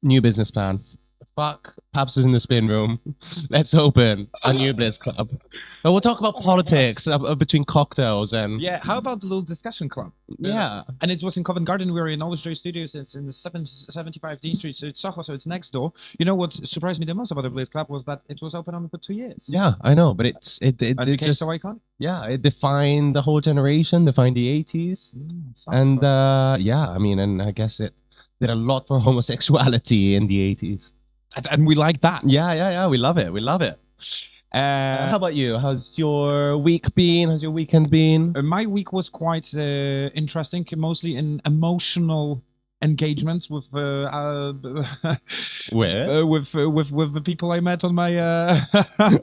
New business plan. Fuck Paps is in the spin room. Let's open a new Blitz club. But we'll talk about politics between cocktails and... Yeah, how about the little discussion club? Yeah. And it was in Covent Garden. We were in Knowledge Joy Studios. It's in the 75 Dean Street, so it's Soho, so it's next door. You know what surprised me the most about the Blitz club was that it was open only for 2 years. Yeah, I know, but it became just... so iconic. Yeah, it defined the whole generation, defined the 80s. And yeah, I mean, and I guess it did a lot for homosexuality in the 80s. And we like that. Yeah, we love it. We love it. How about you? How's your week been? How's your weekend been? My week was quite interesting, mostly in emotional engagements with Where? with the people I met on my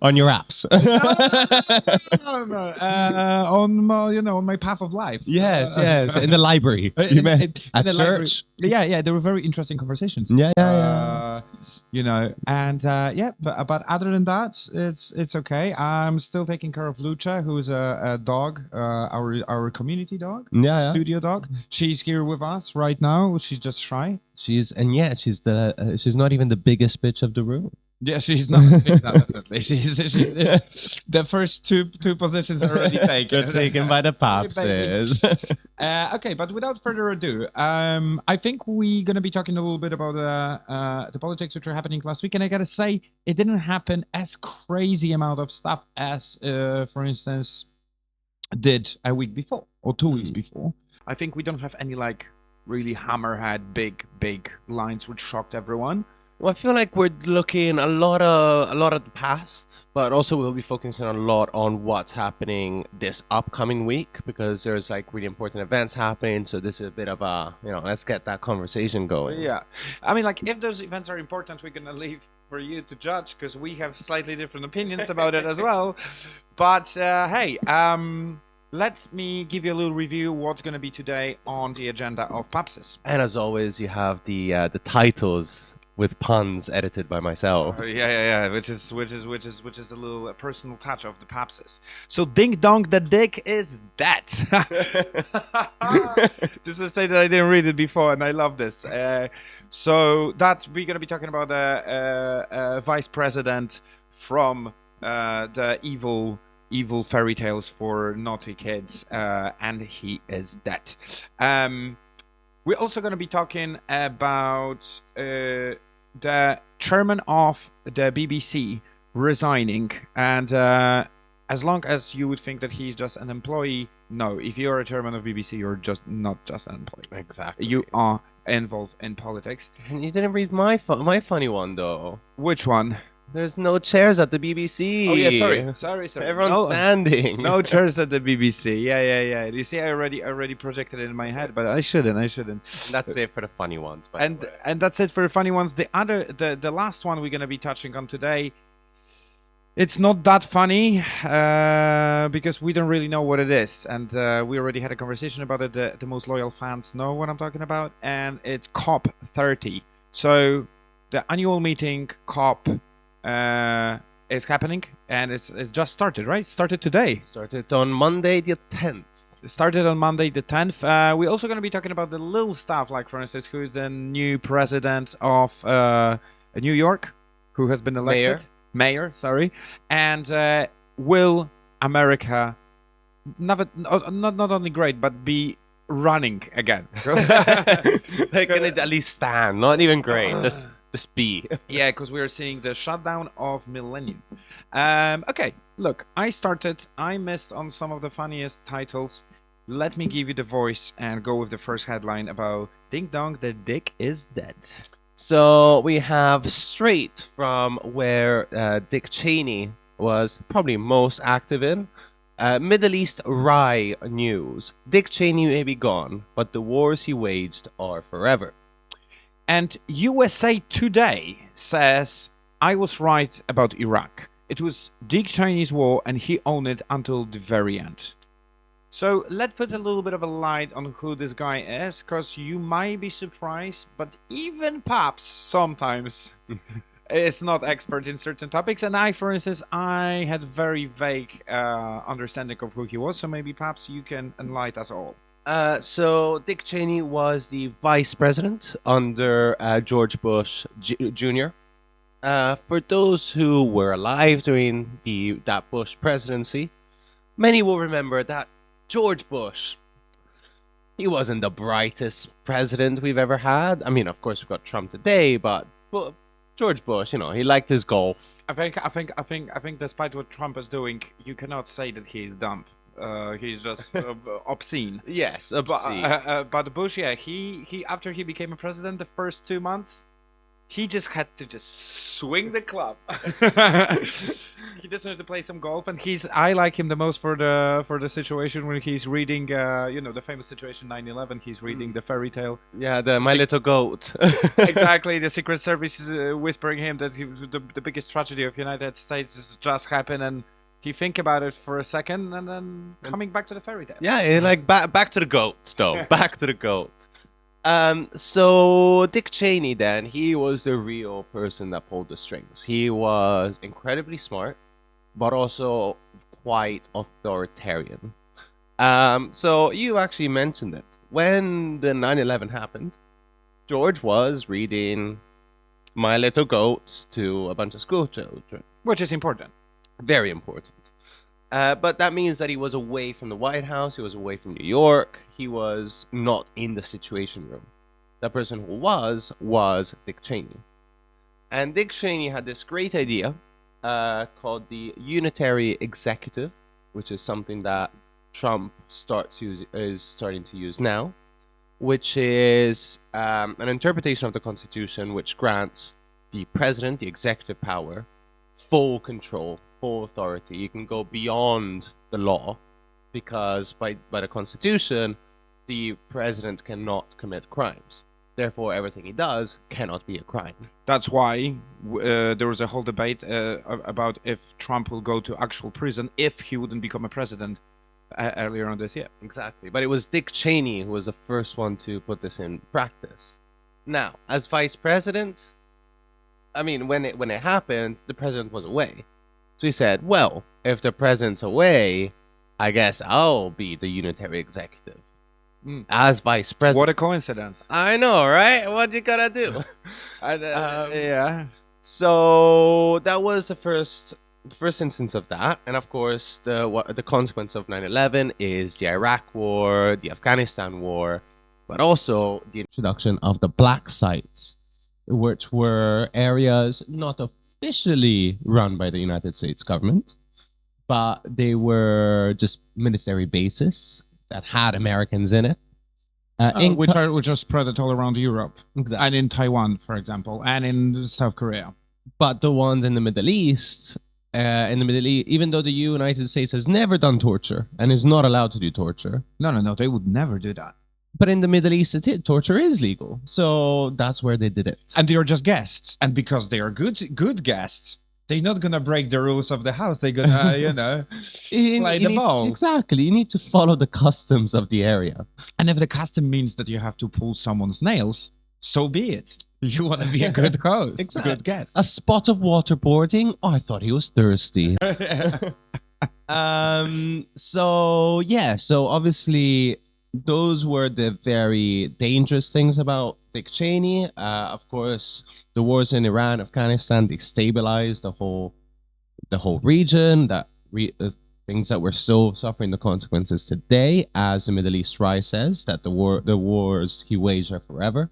On your apps. on my, on my path of life. Yes. In the library. You met at the church. Library. Yeah, they were very interesting conversations. Yeah. But other than that, it's okay. I'm still taking care of Lucha, who is a dog, our community dog, studio dog. She's here with us right now. She's just shy. She's not even the biggest bitch of the room. Yeah, she's not. Definitely. She's the first two positions are already taken. They're taken by the Papses. Okay, but without further ado, I think we're gonna be talking a little bit about the politics which are happening last week, and I gotta say it didn't happen as crazy amount of stuff as, for instance, did a week before or 2 weeks before. I think we don't have any really hammerhead big lines which shocked everyone. Well, I feel like we're looking a lot at the past, but also we'll be focusing a lot on what's happening this upcoming week because there's really important events happening. So this is a bit of a, let's get that conversation going. Yeah, I mean, if those events are important, we're gonna leave for you to judge because we have slightly different opinions about it as well. But hey, let me give you a little review what's going to be today on the agenda of Papses. And as always, you have the titles with puns edited by myself. Yeah, which is a little personal touch of the Papses. So Ding Dong the Dick is that. Just to say that I didn't read it before and I love this. So that we're going to be talking about a vice president from the evil fairy tales for naughty kids, and he is dead. We're also going to be talking about the chairman of the BBC resigning, and as long as you would think that he's just an employee, no, if you're a chairman of BBC, you're just not just an employee. Exactly. You are involved in politics. And you didn't read my funny one, though. Which one? There's no chairs at the BBC. Oh yeah, sorry. Everyone's standing. No chairs at the BBC. Yeah. You see, I already projected it in my head, but I shouldn't. And that's it for the funny ones. And that's it for the funny ones. The last one we're gonna be touching on today, it's not that funny because we don't really know what it is, and we already had a conversation about it. The most loyal fans know what I'm talking about, and it's COP30. So the annual meeting COP. Is happening, and it's just started, right? Started today. Started on Monday the 10th. Started on Monday the 10th. We're also going to be talking about the little stuff, like, for instance, who's the new president of New York, who has been elected. Mayor, sorry. And will America not only great, but be running again? They're going to at least stand, not even great, just be. Yeah, because we are seeing the shutdown of millennium. Okay, look, I missed on some of the funniest titles. Let me give you the voice and go with the first headline about Ding Dong, the Dick is dead. So we have straight from where Dick Cheney was probably most active in. Middle East Rye news. Dick Cheney may be gone, but the wars he waged are forever. And USA Today says, I was right about Iraq. It was Dick Cheney's war and he owned it until the very end. So let's put a little bit of a light on who this guy is, because you might be surprised, but even Paps sometimes is not expert in certain topics. And I, for instance, I had very vague understanding of who he was. So maybe Paps, you can enlighten us all. So Dick Cheney was the vice president under George Bush Jr. For those who were alive during that Bush presidency, many will remember that George Bush, he wasn't the brightest president we've ever had. I mean, of course, we've got Trump today, but George Bush, he liked his golf. I think, despite what Trump is doing, you cannot say that he is dumb. He's just obscene. Yes, obscene. But Bush, yeah, he after he became a president, the first 2 months, he just had to just swing the club. He just wanted to play some golf, and I like him the most for the situation when he's reading, the famous situation 9/11. He's reading the fairy tale. Yeah, My Little Goat. Exactly, the Secret Service is whispering him that the biggest tragedy of the United States has just happened, and he think about it for a second, and then coming back to the fairy tale. Yeah, like back to the goat, though. Back to the goat. So Dick Cheney, then, he was the real person that pulled the strings. He was incredibly smart, but also quite authoritarian. So you actually mentioned it. When the 9/11 happened, George was reading My Little Goat to a bunch of school children. Which is important. Very important. But that means that he was away from the White House, he was away from New York, he was not in the Situation Room. The person who was Dick Cheney. And Dick Cheney had this great idea called the Unitary Executive, which is something that Trump is starting to use now, which is an interpretation of the Constitution which grants the president, the executive power, full control, full authority. You can go beyond the law because by the Constitution, the president cannot commit crimes. Therefore, everything he does cannot be a crime. That's why there was a whole debate about if Trump will go to actual prison if he wouldn't become a president earlier on this year. Exactly. But it was Dick Cheney who was the first one to put this in practice. Now, as vice president, I mean, when it happened, the president was away. So he said, well, if the president's away, I guess I'll be the unitary executive. As vice president. What a coincidence. I know, right? What you gotta do? Yeah. So that was the first instance of that. And of course, the consequence of 9/11 is the Iraq War, the Afghanistan War, but also the introduction of the black sites, which were areas not officially run by the United States government, but they were just military bases that had Americans in it. Which are spread all around Europe. Exactly. And in Taiwan, for example, and in South Korea. But the ones in the Middle East, even though the United States has never done torture and is not allowed to do torture. No, they would never do that. But in the Middle East, torture is legal. So that's where they did it. And they are just guests. And because they are good guests, they're not going to break the rules of the house. They're going to, play the ball. Exactly. You need to follow the customs of the area. And if the custom means that you have to pull someone's nails, so be it. You want to be a good host, Exactly. a good guest. A spot of waterboarding? Oh, I thought he was thirsty. So obviously those were the very dangerous things about Dick Cheney. Of course, the wars in Iran, Afghanistan, they stabilized the whole region. Things that we're still suffering the consequences today, as the Middle East Rise says, that the wars he waged are forever.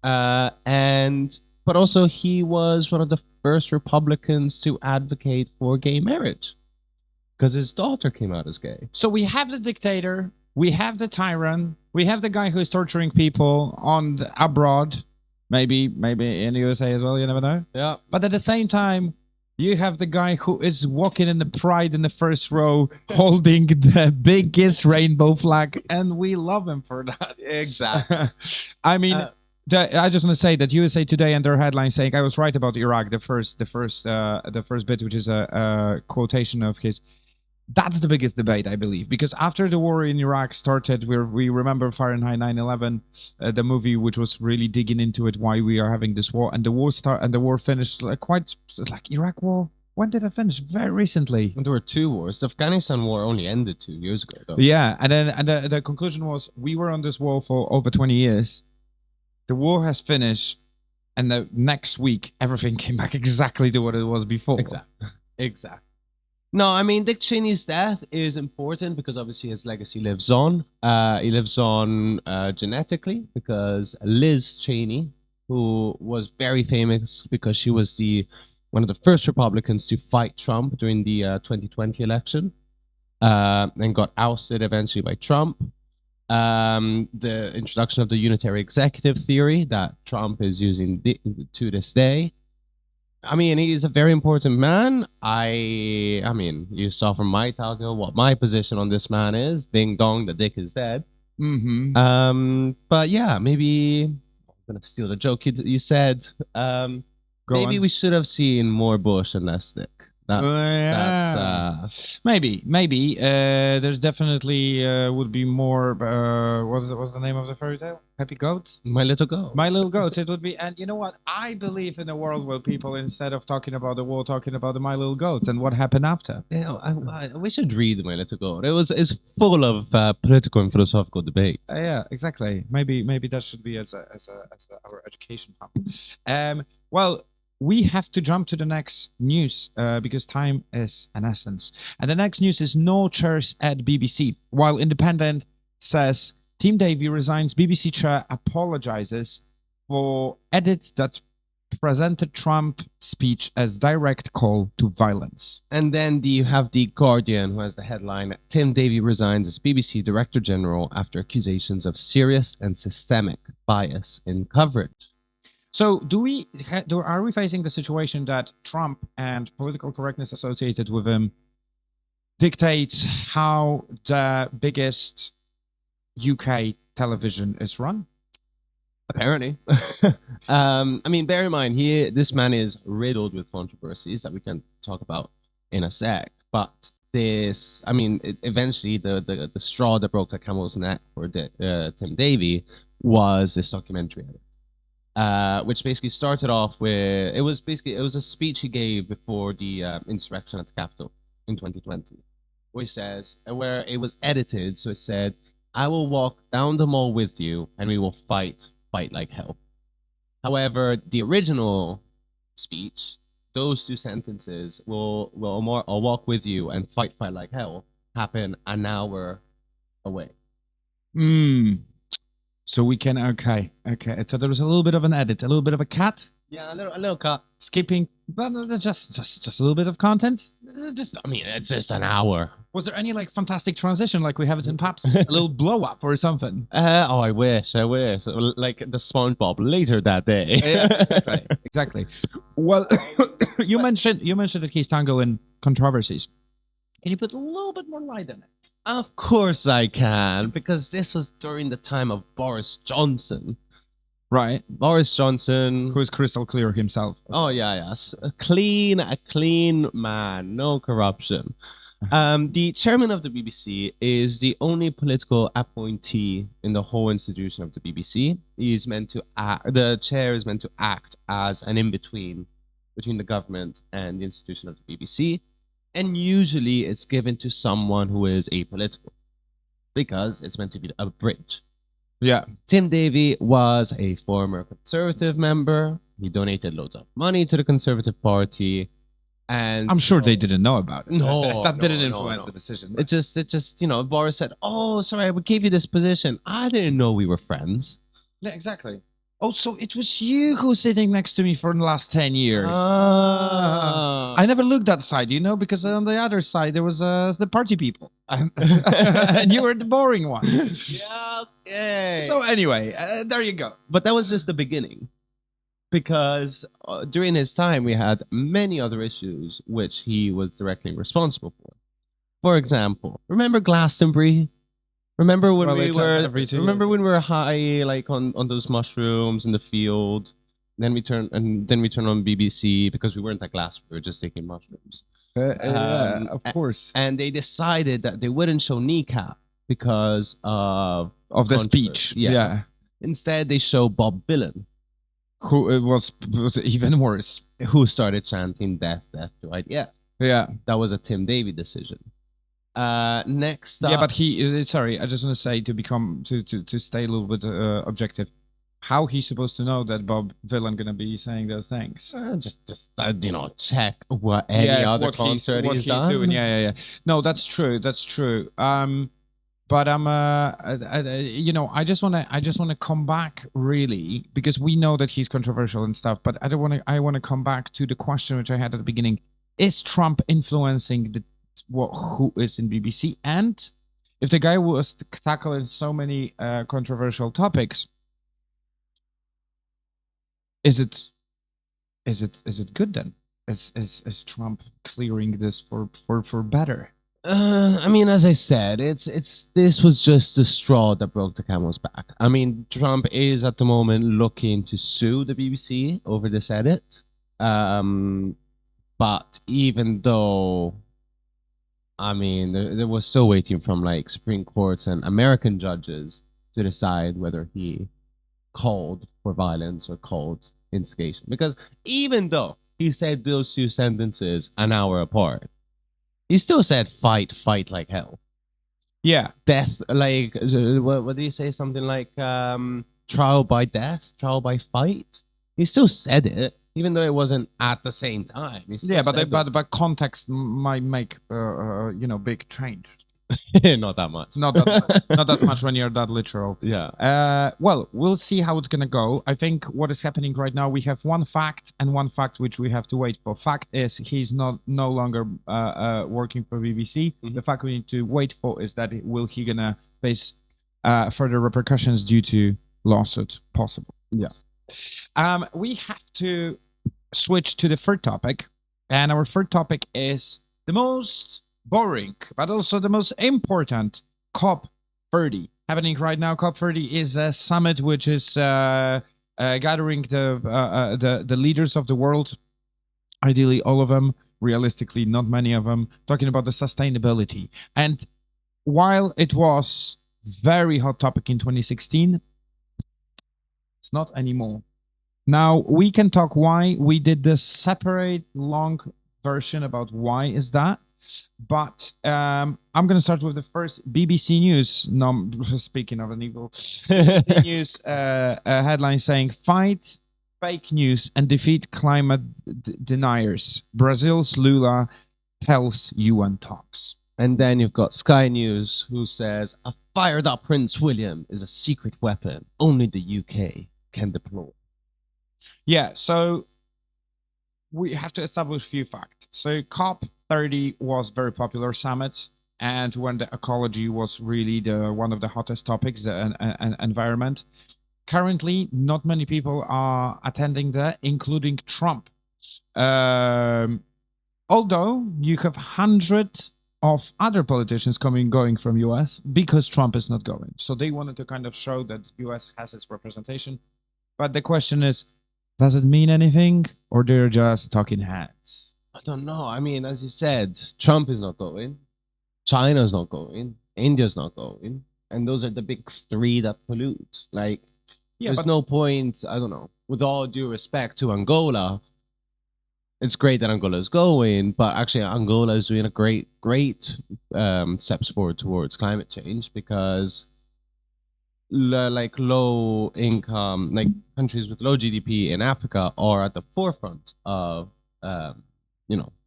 But also he was one of the first Republicans to advocate for gay marriage because his daughter came out as gay. So we have the dictator. We have the tyrant. We have the guy who is torturing people abroad, maybe in the USA as well. You never know. Yeah. But at the same time, you have the guy who is walking in the pride in the first row, holding the biggest rainbow flag, and we love him for that. Exactly. I mean, I just want to say that USA Today and their headline saying I was right about Iraq. The first bit, which is a quotation of his. That's the biggest debate, I believe, because after the war in Iraq started, we remember Fahrenheit 9/11, the movie, which was really digging into it, why we are having this war, and the war finished quite like Iraq war. When did it finish? Very recently. There were 2 wars. The Afghanistan war only ended 2 years ago, though. Yeah, and then the conclusion was we were on this war for over 20 years. The war has finished, and the next week everything came back exactly to what it was before. Exactly. No, I mean, Dick Cheney's death is important because obviously his legacy lives on. He lives on genetically because Liz Cheney, who was very famous because she was one of the first Republicans to fight Trump during the 2020 election, and got ousted eventually by Trump. The introduction of the unitary executive theory that Trump is using to this day. I mean, he's a very important man. I mean, you saw from my title what my position on this man is. Ding dong, the dick is dead. Mm-hmm. But yeah, maybe I'm gonna steal the joke you said. Maybe we should have seen more Bush and less Dick. Maybe. There's definitely would be more. What's the name of the fairy tale? Happy Goats. My Little Goat. My Little Goats. It would be. And you know what? I believe in a world where people, instead of talking about the war, talking about the My Little Goats and what happened after. Yeah, we should read My Little Goat. It's full of political and philosophical debate. Yeah, exactly. Maybe that should be as our education hub. Well. We have to jump to the next news because time is an essence. And the next news is no chairs at BBC. While Independent says Tim Davie resigns, BBC chair apologizes for edits that presented Trump speech as direct call to violence. And then you have The Guardian, who has the headline, Tim Davie resigns as BBC Director General after accusations of serious and systemic bias in coverage. So are we facing the situation that Trump and political correctness associated with him dictates how the biggest UK television is run? Apparently. I mean, bear in mind, this man is riddled with controversies that we can talk about in a sec. But eventually the straw that broke the camel's neck for Tim Davie was this documentary. Which basically started off with it was a speech he gave before the insurrection at the Capitol in 2020, where it was edited, so it said, "I will walk down the mall with you, and we will fight like hell." However, the original speech, those 2 sentences, "I'll walk with you and fight like hell," happen an hour away. So we can okay. So there was a little bit of an edit, a little bit of a cut. Yeah, a little cut, skipping, but just a little bit of content. It's just an hour. Was there any fantastic transition like we have it in Paps? A little blow up or something? I wish. Like the SpongeBob later that day. Yeah, exactly. Well, you mentioned that he's tangled in controversies. Can you put a little bit more light on it? Of course I can, because this was during the time of Boris Johnson. Right. Boris Johnson. Who is crystal clear himself. Oh, yes. A clean man. No corruption. The chairman of the BBC is the only political appointee in the whole institution of the BBC. The chair is meant to act as an in-between between the government and the institution of the BBC. And usually it's given to someone who is apolitical because it's meant to be a bridge. Yeah. Tim Davie was a former Conservative member. He donated loads of money to the Conservative Party. And I'm sure they didn't know about it. No. That didn't influence the decision. It just, Boris said, "Oh, sorry, I gave you this position. I didn't know we were friends." Yeah, exactly. Oh, so it was you who was sitting next to me for the last 10 years. I never looked that side, because on the other side, there was the party people. And you were the boring one. Yeah, okay. So anyway, there you go. But that was just the beginning. Because during his time, we had many other issues which he was directly responsible for. For example, remember Glastonbury? Remember when we were high, like on those mushrooms in the field? Then we turned on BBC because we weren't at Glastonbury. We were just taking mushrooms. Yeah, of course. And they decided that they wouldn't show Kneecap because of the speech. Yeah. Instead, they show Bob Dylan. Who it was even worse. Who started chanting "Death, Death to IDF"? Yeah. That was a Tim Davie decision. Next up, Yeah, but he. Sorry, I just want to say to stay a little bit objective. How he's supposed to know that Bob Villan gonna be saying those things? just check what any other concert he's done. doing. Yeah. No, that's true. That's true. But I'm I just wanna come back really, because we know that he's controversial and stuff. But I wanna come back to the question which I had at the beginning: is Trump influencing who is in BBC? And if the guy was tackling so many controversial topics, is it good then? Is Trump clearing this for better? I mean, as I said, this was just the straw that broke the camel's back. I mean, Trump is at the moment looking to sue the BBC over this edit. But even though, I mean, there was still waiting from like Supreme Courts and American judges to decide whether he called for violence or called instigation. Because even though he said those two sentences an hour apart, he still said fight, fight like hell. Yeah. Death, like, what did he say? Something like trial by death, trial by fight. He still said it, even though it wasn't at the same time. Yeah, but context might make big change. Not that much. Not that much when you're that literal. Yeah. Well, we'll see how it's gonna go. I think what is happening right now, we have one fact which we have to wait for. Fact is he's no longer working for BBC. Mm-hmm. The fact we need to wait for is that will he gonna face further repercussions due to lawsuit possible. Yeah. We have to switch to the third topic, and our third topic is the most boring, but also the most important, COP30 happening right now. COP30 is a summit which is gathering the leaders of the world, ideally all of them, realistically not many of them, talking about the sustainability. And while it was very hot topic in 2016, it's not anymore. Now we can talk why. We did this separate long version about why is that. But I'm going to start with the first BBC News. No, speaking of an evil news headline saying fight fake news and defeat climate deniers. Brazil's Lula tells UN talks. And then you've got Sky News, who says a fired up Prince William is a secret weapon only the UK can deploy. Yeah, so we have to establish a few facts. So COP30 was very popular summit, and when the ecology was really one of the hottest topics, the environment. Currently, not many people are attending there, including Trump. Although you have hundreds of other politicians going from US because Trump is not going. So they wanted to kind of show that US has its representation. But the question is, does it mean anything, or they're just talking heads? I don't know. I mean, as you said, Trump is not going, China's not going, India's not going, and those are the big three that pollute. Like, there's no point, I don't know, with all due respect to Angola, it's great that Angola is going, but actually Angola is doing a great steps forward towards climate change, because like low income, like countries with low GDP in Africa are at the forefront of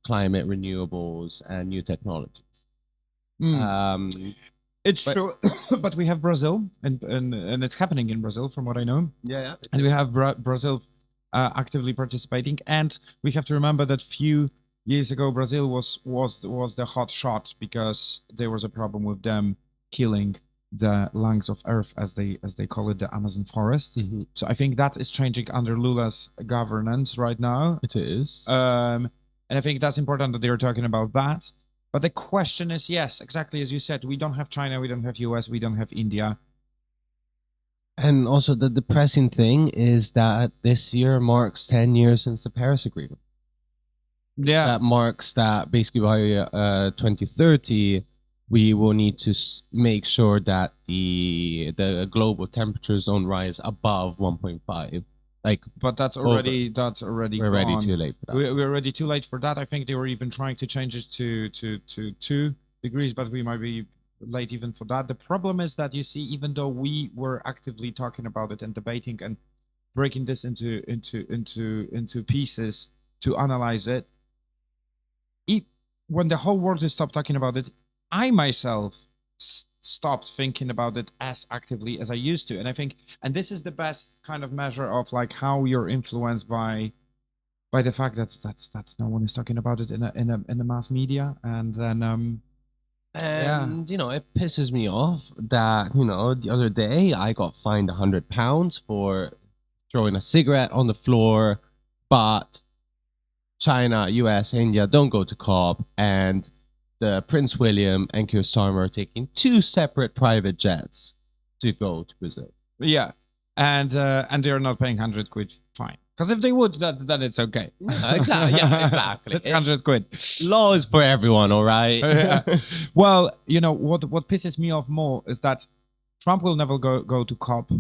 climate, renewables, and new technologies. It's true, but we have Brazil, and it's happening in Brazil, from what I know. Yeah. And we have Brazil actively participating, and we have to remember that few years ago Brazil was the hot shot because there was a problem with them killing the lungs of Earth, as they call it, the Amazon forest. Mm-hmm. So I think that is changing under Lula's governance right now. It is, and I think that's important that they're talking about that. But the question is, yes, exactly as you said, we don't have China, we don't have US, we don't have India. And also the depressing thing is that this year marks 10 years since the Paris Agreement. Yeah. That marks that basically by 2030, we will need to make sure that the global temperatures don't rise above 1.5. Like, but that's already we're already gone. too late for that. We're already too late for that. I think they were even trying to change it to 2 degrees, but we might be late even for that. The problem is that, you see, even though we were actively talking about it and debating and breaking this into pieces to analyze it, when the whole world has stopped talking about it, I myself stopped thinking about it as actively as I used to. And I think, and this is the best kind of measure of like how you're influenced by the fact that no one is talking about it in the mass media. And then And you know, it pisses me off that, you know, the other day I got fined £100 for throwing a cigarette on the floor, but China, US, India don't go to COP, and the Prince William and Keir Starmer are taking 2 separate private jets to go to Brazil. yeah, and they're not paying 100 quid fine, because if they would, then it's okay. Exactly. Yeah, exactly. It's 100 quid. Law is for everyone, all right? Yeah. Well, you know what pisses me off more is that Trump will never go to COP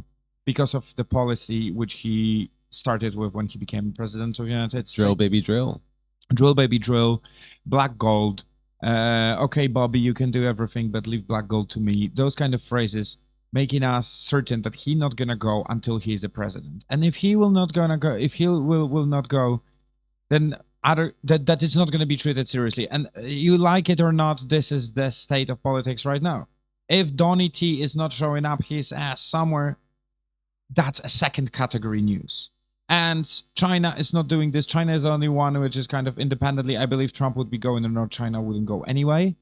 because of the policy which he started with when he became president of the United States. Drill, baby, drill. Drill, baby, drill. Black gold. Okay, Bobby, you can do everything, but leave black gold to me. Those kind of phrases, making us certain that he's not gonna go until he's a president. And if he will not gonna go, if he will not go, then that is not going to be treated seriously. And you like it or not, this is the state of politics right now. If Donny T is not showing up his ass somewhere, that's a second category news. And China is not doing this. China is the only one which is kind of independently. I believe Trump would be going, or not, China wouldn't go anyway.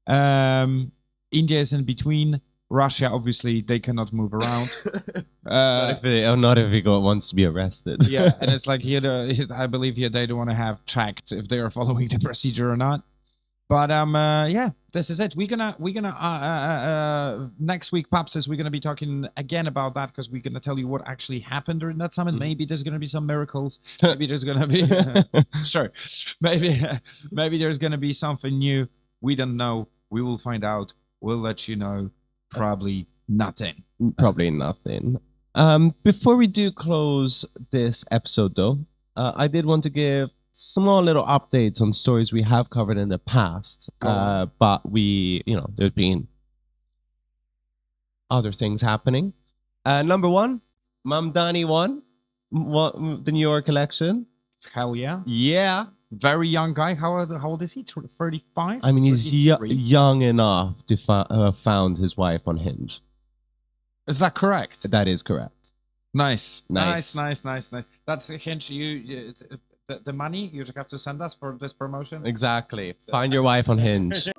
India is in between. Russia, obviously, they cannot move around. Not if he wants to be arrested. Yeah, and it's like here, I believe here they don't want to have checked if they are following the procedure or not. But yeah, this is it. We're gonna next week, Papses, we're gonna be talking again about that, because we're gonna tell you what actually happened during that summit. Maybe there's gonna be some miracles. Maybe there's gonna be sure. Maybe there's gonna be something new. We don't know. We will find out. We'll let you know. Probably nothing. Probably nothing. Before we do close this episode, though, I did want to give small little updates on stories we have covered in the past. But there's been other things happening. Number 1, Mamdani won the New York election. Hell yeah. Yeah. Very young guy. How old is he? 35? I mean, he's young enough to found his wife on Hinge. Is that correct? That is correct. Nice. That's a Hinge. The money you have to send us for this promotion. Exactly. Find your wife on Hinge.